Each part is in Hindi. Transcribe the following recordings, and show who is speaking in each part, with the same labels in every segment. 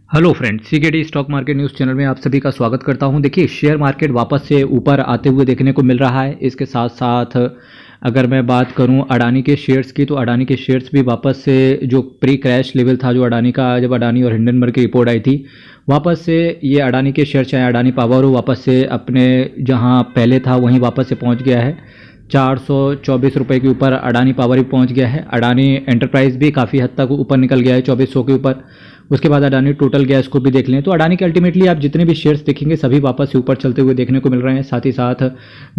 Speaker 1: Hello friends, CKD stock market news channel में आप सभी का स्वागत करता हूं। देखिए, शेयर मार्केट वापस से ऊपर आते हुए देखने को मिल रहा है। इसके साथ साथ अगर मैं बात करूं अडानी के शेयर्स की, तो अडानी के शेयर्स भी वापस से जो प्री क्रैश लेवल था, जो अडानी का, जब अडानी और हिंडनबर्ग की रिपोर्ट आई थी, वापस से ये अडानी के शेयर चाहे अडानी पावर हो, वापस से अपने जहां पहले था वहीं वापस से पहुंच गया है। 424 रुपये के ऊपर अडानी पावर भी पहुंच गया है। अडानी एंटरप्राइज भी काफ़ी हद तक ऊपर निकल गया है, 2400 के ऊपर। उसके बाद अडानी टोटल गैस को भी देख लें तो अडानी के अल्टीमेटली आप जितने भी शेयर्स देखेंगे सभी वापस से ऊपर चलते हुए देखने को मिल रहे हैं। साथ ही साथ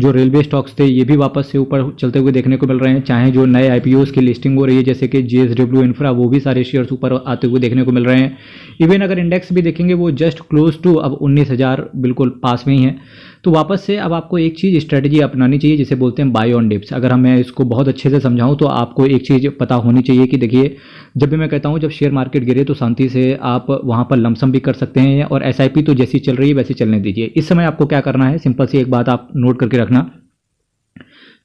Speaker 1: जो रेलवे स्टॉक्स थे ये भी वापस से ऊपर चलते हुए देखने को मिल रहे हैं। चाहे जो नए आईपीओस की लिस्टिंग हो रही है जैसे कि जेएसडब्ल्यू इंफ्रा, वो भी सारे शेयर्स ऊपर आते हुए देखने को मिल रहे हैं। इवन अगर इंडेक्स भी देखेंगे वो जस्ट क्लोज टू अब 19,000 बिल्कुल पास में ही है। तो वापस से अब आपको एक चीज़ स्ट्रेटजी अपनानी चाहिए जिसे बोलते हैं बाय ऑन डिप्स। अगर मैं इसको बहुत अच्छे से समझाऊं तो आपको एक चीज़ पता होनी चाहिए कि देखिए, जब भी मैं कहता हूं जब शेयर मार्केट गिरे तो शांति से आप वहां पर लमसम भी कर सकते हैं, और एसआईपी तो जैसी चल रही है वैसी चलने दीजिए। इस समय आपको क्या करना है, सिंपल सी एक बात आप नोट करके रखना।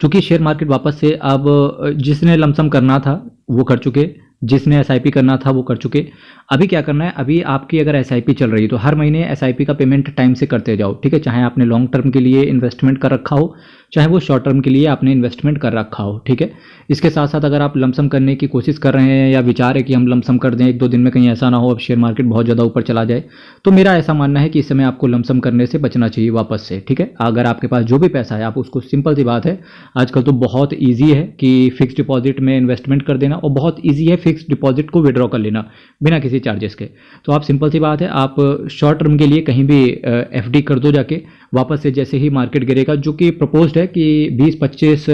Speaker 1: चूंकि शेयर मार्केट वापस से अब जिसने लमसम करना था वो कर चुके, जिसने एसआईपी करना था वो कर चुके। अभी क्या करना है, अभी आपकी अगर एसआईपी चल रही है तो हर महीने एसआईपी का पेमेंट टाइम से करते जाओ, ठीक है। चाहे आपने लॉन्ग टर्म के लिए इन्वेस्टमेंट कर रखा हो, चाहे वो शॉर्ट टर्म के लिए आपने इन्वेस्टमेंट कर रखा हो, ठीक है। इसके साथ साथ अगर आप लमसम करने की कोशिश कर रहे हैं या विचार है कि हम लमसम कर दें एक दो दिन में, कहीं ऐसा ना हो अब शेयर मार्केट बहुत ज़्यादा ऊपर चला जाए, तो मेरा ऐसा मानना है कि इस समय आपको लमसम करने से बचना चाहिए वापस से, ठीक है। अगर आपके पास जो भी पैसा है आप उसको, सिंपल सी बात है, आजकल तो बहुत ईजी है कि फिक्स डिपॉजिट में इन्वेस्टमेंट कर देना, और बहुत ईजी है फिक्स डिपॉजिट को विड्रॉ कर लेना बिना किसी चार्जेस के। तो आप, सिंपल सी बात है, आप शॉर्ट टर्म के लिए कहीं भी एफडी कर दो जाके वापस से, जैसे ही मार्केट गिरेगा, जो कि प्रपोज्ड है कि 20-25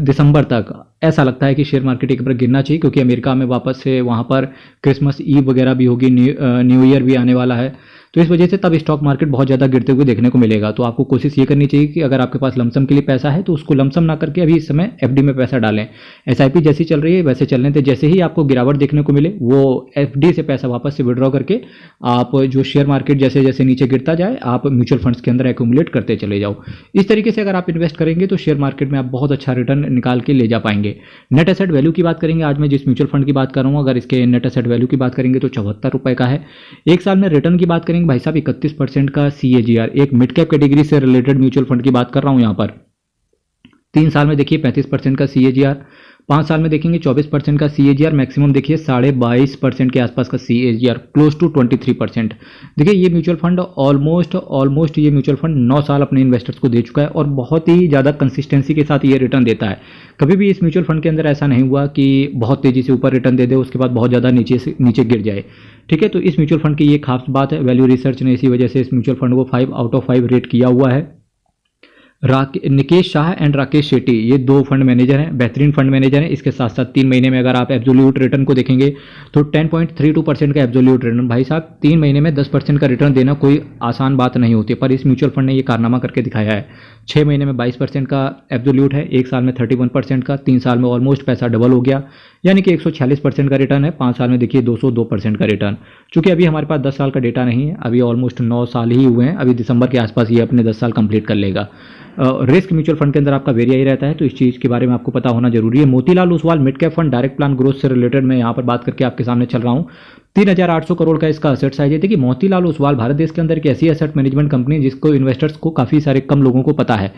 Speaker 1: दिसंबर तक ऐसा लगता है कि शेयर मार्केट एक बार गिरना चाहिए, क्योंकि अमेरिका में वापस से वहाँ पर क्रिसमस ईव वगैरह भी होगी, न्यू ईयर भी आने वाला है। तो इस वजह से तब स्टॉक मार्केट बहुत ज़्यादा गिरते हुए देखने को मिलेगा। तो आपको कोशिश ये करनी चाहिए कि अगर आपके पास लमसम के लिए पैसा है तो उसको लमसम ना करके अभी इस समय एफडी में पैसा डालें। एसआईपी जैसी चल रही है वैसे चलने दें। जैसे ही आपको गिरावट देखने को मिले वो एफडी से पैसा वापस से विड्रॉ करके आप जो शेयर मार्केट जैसे जैसे नीचे गिरता जाए आप म्यूचुअल फंड्स के अंदर एक्यूमुलेट करते चले जाओ। इस तरीके से अगर आप इन्वेस्ट करेंगे तो शेयर मार्केट में आप बहुत अच्छा रिटर्न निकाल के ले जा पाएंगे। नेट एसेट वैल्यू की बात करेंगे, आज मैं जिस म्यूचुअल फंड की बात कर रहा हूँ, अगर इसके नेट एसेट वैल्यू की बात करेंगे तो 74 रुपये का है। एक साल में रिटर्न की बात करेंगे भाई साहब 31% का CAGR। एक मिड कैप कैटेगरी से रिलेटेड म्यूचुअल फंड की बात कर रहा हूं यहां पर। 3 साल में देखिए 35% का CAGR, 5 साल में देखेंगे 24% का CAGR, मैक्सिमम देखिए 22.5% के आसपास का CAGR, क्लोज टू 23%। देखिए ये म्यूचुअल फंड ऑलमोस्ट ये म्यूचुअल फंड 9 साल अपने इन्वेस्टर्स को दे चुका है और बहुत ही ज़्यादा कंसिस्टेंसी के साथ ये रिटर्न देता है। कभी भी इस म्यूचुअल फंड के अंदर ऐसा नहीं हुआ कि बहुत तेज़ी से ऊपर रिटर्न दे दे उसके बाद बहुत ज़्यादा नीचे गिर जाए, ठीक है। तो इस म्यूचुअल फंड की ये खास बात है। वैल्यू रिसर्च ने इसी वजह से इस म्यूचुअल फंड को 5 आउट ऑफ 5 रेट किया हुआ है। निकेश शाह एंड राकेश शेट्टी ये 2 फंड मैनेजर हैं, बेहतरीन फंड मैनेजर हैं। इसके साथ साथ 3 महीने में अगर आप एब्सोल्यूट रिटर्न को देखेंगे तो 10.32% का एब्सोल्यूट रिटर्न। भाई साहब 3 महीने में 10% का रिटर्न देना कोई आसान बात नहीं होती, पर इस म्यूचुअल फंड ने ये कारनामा करके दिखाया है। 6 महीने में 22% का एब्सोल्यूट है, 1 साल में 31% का, 3 साल में ऑलमोस्ट पैसा डबल हो गया, यानी कि 146% का रिटर्न है। 5 साल में देखिए 202% का रिटर्न। चूंकि अभी हमारे पास 10 साल का डेटा नहीं है, अभी ऑलमोस्ट 9 साल ही हुए हैं, अभी दिसंबर के आसपास ये अपने 10 साल कंप्लीट कर लेगा। रिस्क म्यूचुअल फंड के अंदर आपका वेरिया ही रहता है, तो इस चीज़ के बारे में आपको पता होना जरूरी है। Motilal Oswal mid cap fund direct plan growth से रिलेटेड मैं यहाँ पर बात करके आपके सामने चल रहा हूँ। 3,800 करोड़ का इसका असेट साइज है। देखिए मोतीलाल ओसवाल भारत देश के अंदर एक ऐसी एसेट मैनेजमेंट कंपनी जिसको इन्वेस्टर्स को काफ़ी सारे कम लोगों को पता है।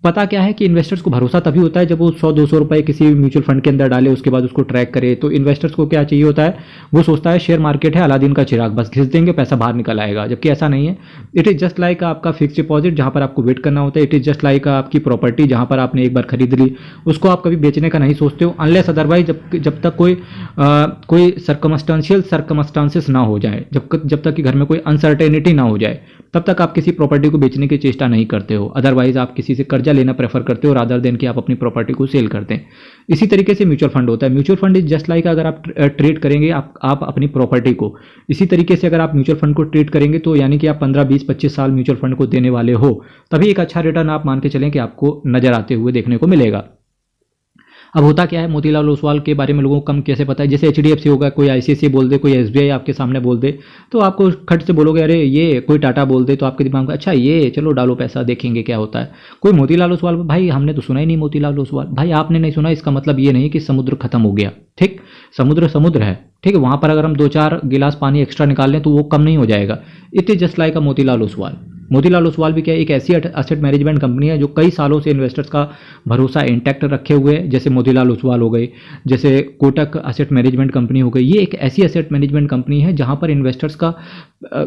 Speaker 1: पता क्या है कि इन्वेस्टर्स को भरोसा तभी होता है जब वो 100-200 रुपए किसी म्यूचुअल फंड के अंदर डाले, उसके बाद उसको ट्रैक करे। तो इन्वेस्टर्स को क्या चाहिए होता है, वो सोचता है शेयर मार्केट है अलादीन का चिराग, बस घिस देंगे पैसा बाहर निकल आएगा, जबकि ऐसा नहीं है। इट इज जस्ट लाइक आपका फिक्स डिपॉजिट जहां पर आपको वेट करना होता है। इट इज जस्ट लाइक आपकी प्रॉपर्टी जहां पर आपने एक बार खरीद ली, उसको आप कभी बेचने का नहीं सोचते हो अनलेस अदरवाइज जब तक कोई सर्कमस्टांसेस ना हो जाए, जब तक कि घर में कोई अनसर्टेनिटी ना हो जाए, तब तक आप किसी प्रॉपर्टी को बेचने की चेष्टा नहीं करते हो। अदरवाइज आप किसी से कर्जा लेना प्रेफर करते हो रादर देन कि आप अपनी प्रॉपर्टी को सेल करते हैं। इसी तरीके से म्यूचुअल फंड होता है। Mutual fund is just like अगर आप ट्रेड करेंगे आप अपनी प्रॉपर्टी को, इसी तरीके से अगर आप म्यूचुअल फंड को ट्रेड करेंगे तो यानी कि आप 15, 20, 25 साल म्यूचुअल फंड को देने वाले हो, तभी एक अच्छा रिटर्न आप मान के चलें कि आपको नजर आते हुए देखने को मिलेगा। अब होता क्या है, मोतीलाल ओसवाल के बारे में लोगों को कम कैसे पता है। जैसे HDFC होगा, कोई ICICI बोल दे, कोई SBI आपके सामने बोल दे, तो आपको खट से बोलोगे अरे ये, कोई टाटा बोल दे तो आपके दिमाग में अच्छा ये चलो डालो पैसा देखेंगे क्या होता है। कोई मोतीलाल ओसवाल, भाई हमने तो सुना ही नहीं मोतीलाल ओसवाल। भाई आपने नहीं सुना इसका मतलब ये नहीं कि समुद्र खत्म हो गया, ठीक। समुद्र समुद्र है, ठीक है, वहाँ पर अगर हम 2-4 गिलास पानी एक्स्ट्रा निकाल लें तो वो कम नहीं हो जाएगा। इट इज जस्ट लाइक अ मोतीलाल ओसवाल। मोतीलाल ओसवाल भी क्या एक ऐसी एसेट मैनेजमेंट कंपनी है जो कई सालों से इन्वेस्टर्स का भरोसा इंटैक्ट रखे हुए है, जैसे मोतीलाल ओसवाल हो गई, जैसे कोटक एसेट मैनेजमेंट कंपनी हो गई। ये एक ऐसी एसेट मैनेजमेंट कंपनी है जहां पर इन्वेस्टर्स का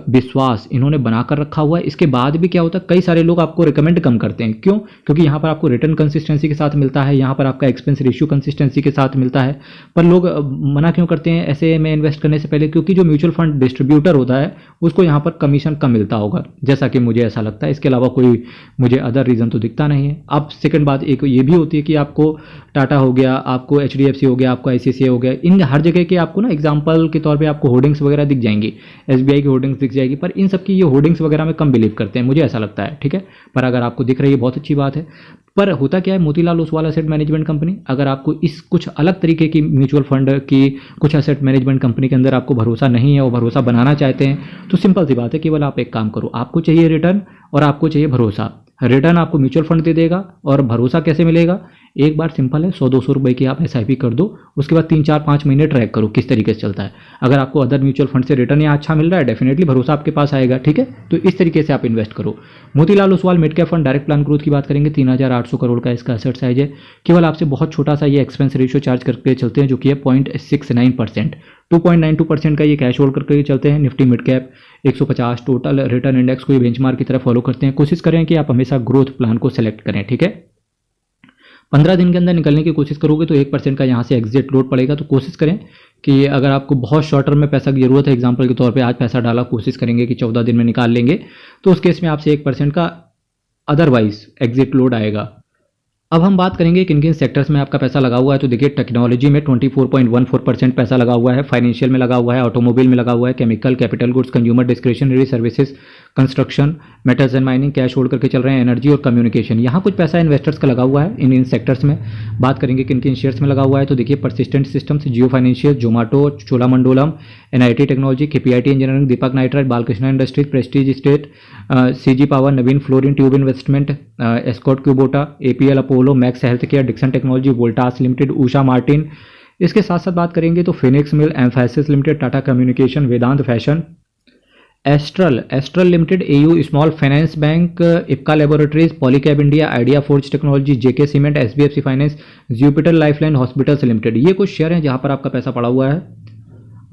Speaker 1: विश्वास इन्होंने बनाकर रखा हुआ है। इसके बाद भी क्या होता है, कई सारे लोग आपको रिकमेंड कम करते हैं। क्यों? क्योंकि यहाँ पर आपको रिटर्न कंसिस्टेंसी के साथ मिलता है, यहाँ पर आपका एक्सपेंस रेशियो कंसिस्टेंसी के साथ मिलता है। पर लोग मना क्यों करते हैं ऐसे में इन्वेस्ट करने से पहले? क्योंकि जो म्यूचुअल फंड डिस्ट्रीब्यूटर होता है उसको यहाँ पर कमीशन कम मिलता होगा, जैसा कि मुझे ऐसा लगता है। इसके अलावा कोई मुझे अदर रीज़न तो दिखता नहीं है। अब सेकंड बात एक ये भी होती है कि आपको टाटा हो गया, आपको HDFC हो गया, आपको ICICI हो गया, इन हर जगह के आपको ना एग्जांपल के तौर पे आपको होर्डिंग्स वगैरह दिख जाएंगी, SBI की होर्डिंग्स दिख जाएगी। पर इन सब की ये होर्डिंग्स वगैरह में कम बिलीव करते हैं, मुझे ऐसा लगता है। ठीक है, पर अगर आपको दिख रही है बहुत अच्छी बात है। पर होता क्या है, Motilal Oswal asset management company, अगर आपको इस कुछ अलग तरीके की म्यूचुअल फंड की कुछ एसेट मैनेजमेंट कंपनी के अंदर आपको भरोसा नहीं है और भरोसा बनाना चाहते हैं, तो सिंपल सी बात है, केवल आप एक काम करो, आपको चाहिए रिटर्न और आपको चाहिए भरोसा। रिटर्न आपको म्यूचुअल फंड दे देगा और भरोसा कैसे मिलेगा? एक बार सिंपल है, 100-200 रुपए की आप SIP कर दो, उसके बाद 3-4-5 महीने ट्रैक करो किस तरीके से चलता है। अगर आपको अदर म्यूचुअल फंड से रिटर्न यहाँ अच्छा मिल रहा है, डेफिनेटली भरोसा आपके पास आएगा। ठीक है, तो इस तरीके से आप इन्वेस्ट करो। Motilal Oswal mid cap fund direct plan growth की बात करेंगे, 3800 करोड़ का इसका एसेट साइज है। केवल आपसे बहुत छोटा सा ये एक्सपेंस रेशियो चार्ज करके चलते हैं, जो कि है 0.69%। 2.92% का ये कैश होल्ड करके चलते हैं। Nifty mid cap 150 total return index को ये बेंचमार्क की तरफ फॉलो करते हैं। कोशिश करें कि आप हमेशा ग्रोथ प्लान को सेलेक्ट करें। ठीक है, 15 दिन के अंदर निकलने की कोशिश करोगे तो 1% का यहाँ से एग्जिट लोड पड़ेगा। तो कोशिश करें कि अगर आपको बहुत शॉर्ट टर्म में पैसा की जरूरत है, एग्जांपल के तौर पे आज पैसा डाला, कोशिश करेंगे कि 14 दिन में निकाल लेंगे, तो उस केस में आपसे 1% का अदरवाइज एग्जिट लोड आएगा। अब हम बात करेंगे किन किन सेक्टर्स में आपका पैसा लगा हुआ है। तो देखिए, टेक्नोलॉजी में 24.14% पैसा लगा हुआ है, फाइनेंशियल में लगा हुआ है, ऑटोमोबाइल में लगा हुआ है, chemical, capital goods, consumer discretionary services, construction, metals and mining cash hold करके चल रहे हैं, एनर्जी और कम्युनिकेशन। यहाँ कुछ पैसा इन्वेस्टर्स का लगा हुआ है इन सेक्टर्स में। बात करेंगे किन किन शेयर्स में लगा हुआ है। तो देखिए, persistent systems, Jio financial, Zomato, Cholamandalam, NIT technology, KPIT engineering, Deepak nitrite, Balkrishna industries, prestige estate, CG power, Navin fluorine tube investment, escorts Kubota, APL Apollo, max health care, Dixon technology, Voltas limited, Usha Martin. इसके साथ साथ बात करेंगे तो phoenix mill, Mphasis limited, Tata communication, Vedant fashion, astral limited, AU small finance bank, Ipca laboratories, Polycab India, idea forge technology, JK cement, SBFC finance, Jupiter lifeline hospitals limited. ये कुछ शेयर हैं जहां पर आपका पैसा पड़ा हुआ है।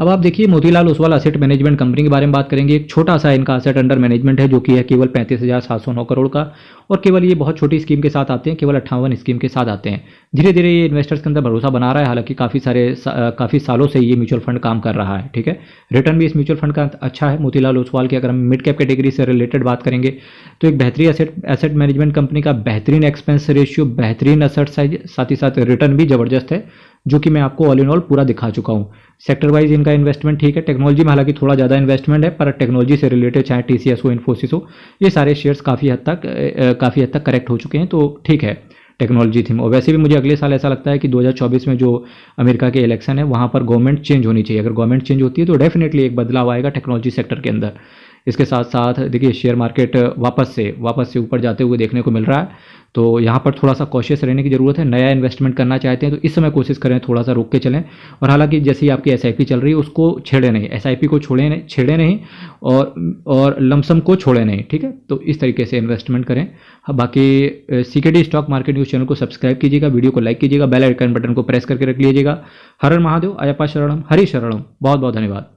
Speaker 1: अब आप देखिए, Motilal Oswal asset management company के बारे में बात करेंगे। एक छोटा सा इनका एसेट अंडर मैनेजमेंट है, जो कि है केवल 35,709 करोड़ का, और केवल ये बहुत छोटी स्कीम के साथ आते हैं, केवल 58 स्कीम के साथ आते हैं। धीरे धीरे ये इन्वेस्टर्स के अंदर भरोसा बना रहा है, हालांकि काफ़ी सालों से ये म्यूचुअल फंड काम कर रहा है। ठीक है, रिटर्न भी इस म्यूचुअल फंड का अच्छा है। मोतीलाल ओसवाल की अगर हम मिड कैप कैटेगरी से रिलेटेड बात करेंगे तो एक बेहतरीन एसेट मैनेजमेंट कंपनी का बेहतरीन एक्सपेंस रेशियो, बेहतरीन एसेट साइज, साथ ही साथ रिटर्न भी जबरदस्त है, जो कि मैं आपको ऑल इन ऑल पूरा दिखा चुका हूँ। सेक्टर वाइज इनका इन्वेस्टमेंट ठीक है, टेक्नोलॉजी में हालांकि थोड़ा ज़्यादा इन्वेस्टमेंट है, पर टेक्नोलॉजी से रिलेटेड चाहे TCS हो, इन्फोसिस हो, ये सारे शेयर्स काफ़ी हद तक करेक्ट हो चुके हैं, तो ठीक है टेक्नोलॉजी थीम। और वैसे भी मुझे अगले साल ऐसा लगता है कि 2024 में जो अमेरिका के इलेक्शन है वहाँ पर गवर्नमेंट चेंज होनी चाहिए। अगर गवर्नमेंट चेंज होती है तो डेफिनेटली एक बदलाव आएगा टेक्नोलॉजी सेक्टर के अंदर। इसके साथ साथ देखिए, शेयर मार्केट वापस से ऊपर जाते हुए देखने को मिल रहा है, तो यहाँ पर थोड़ा सा कॉशियस रहने की ज़रूरत है। नया इन्वेस्टमेंट करना चाहते हैं तो इस समय कोशिश करें थोड़ा सा रोक के चलें। और हालांकि जैसे ही आपकी SIP चल रही है उसको छेड़े नहीं, SIP को छेड़े नहीं और लमसम को छोड़े नहीं। ठीक है, तो इस तरीके से इन्वेस्टमेंट करें। बाकी CKD stock market news channel को सब्सक्राइब कीजिएगा, वीडियो को लाइक कीजिएगा, बेल आइकन बटन को प्रेस करके रख लीजिएगा। हर हर महादेव, अयप्पा शरणम, हरि शरणम। बहुत बहुत धन्यवाद।